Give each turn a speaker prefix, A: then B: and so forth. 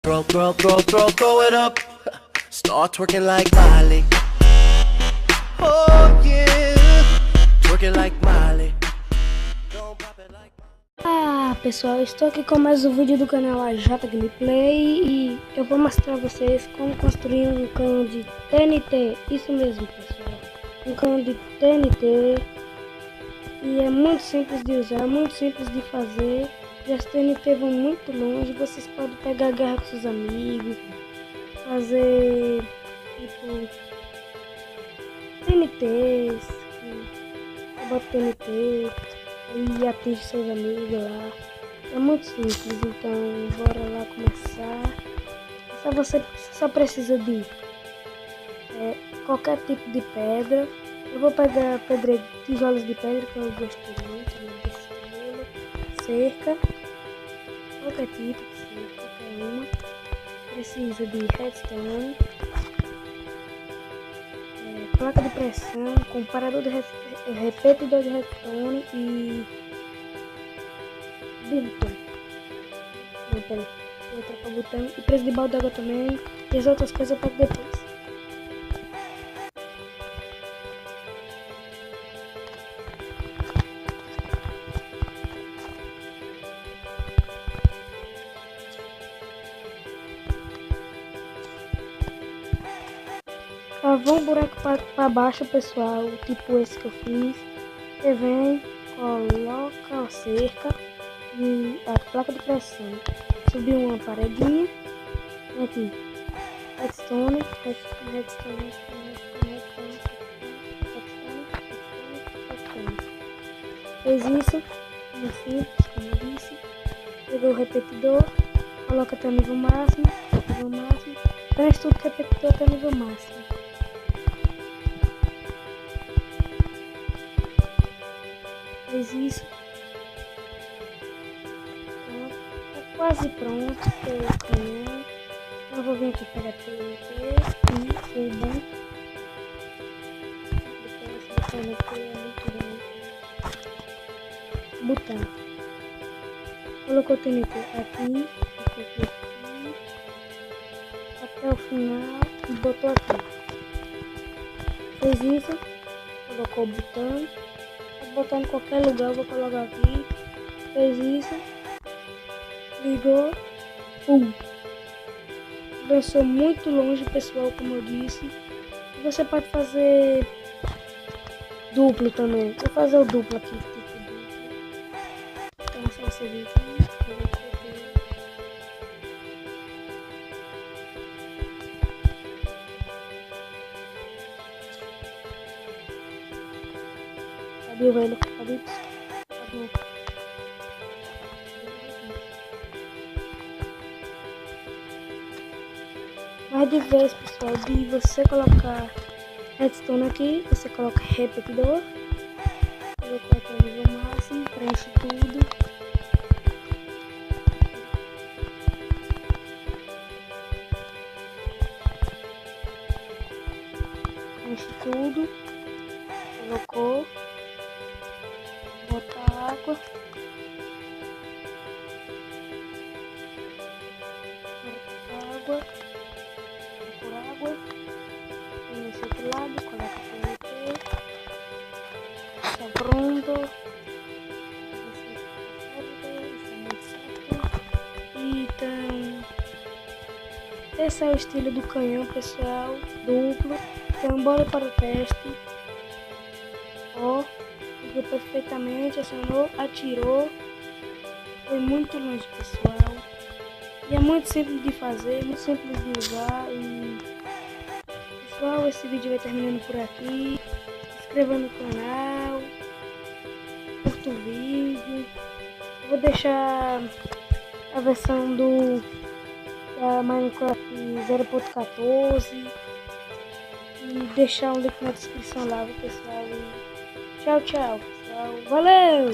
A: Throw it up. Start twerking like Miley. Oh yeah, twerking like Miley.
B: Pessoal, eu estou aqui com mais um vídeo do canal AJ Gameplay e eu vou mostrar a vocês como construir um canhão de TNT. Isso mesmo, pessoal, um canhão de TNT, e é muito simples de usar, muito simples de fazer, e as TNT vão muito longe. Vocês podem pegar guerra com seus amigos, fazer tipo TNTs, bota TNT e atinge seus amigos lá. É muito simples, então bora lá começar. Você só precisa de qualquer tipo de pedra. Eu vou pegar tijolos de pedra, que eu gostei muito, cerca, qualquer tipo de cerca, qualquer uma. Precisa de redstone, placa de pressão, comparador de repetidor de redstone e botão. Vou trocar o botão e preço de balde d'água também, e as outras coisas eu pego depois. Cavou um buraco para baixo, pessoal, tipo esse que eu fiz. Você vem, coloca a cerca e a placa de pressão. Subiu uma paredinha. Aqui, redstone. Fez isso, assim, como eu disse. Pegou o repetidor, coloca até o nível máximo, preenche tudo que é repetidor até o nível máximo. Fez isso. Tá quase pronto o canhão. Eu vou vir aqui pegar TNT e foi bom. Esse TNT é muito bom. Botão. Colocou o TNT aqui, até o final e botou aqui. Fez isso, colocou o botão. Vou botar em qualquer lugar, eu vou colocar aqui. Fez isso, ligou, lançou muito longe, pessoal, como eu disse. Você pode fazer duplo também. Vou fazer o duplo aqui, tipo duplo. Então é só você vir aqui. Cadê o velho? Cadê? Mais de vez, pessoal, de você colocar redstone aqui, você coloca repetidor, colocou até o nível máximo, preenche tudo. Preenche tudo, colocou, bota água, por água, e nesse outro lado coloca TNT, está pronto. Então, esse é o estilo do canhão, pessoal, duplo. Então bora para o teste. Ó, ligou perfeitamente, acionou, atirou, foi muito longe, pessoal. E é muito simples de fazer, muito simples de usar. E pessoal, esse vídeo vai terminando por aqui. Se inscreva no canal, curta o vídeo. Eu vou deixar a versão da Minecraft 0.14 e deixar um link na descrição lá, pessoal. E tchau, pessoal. Valeu!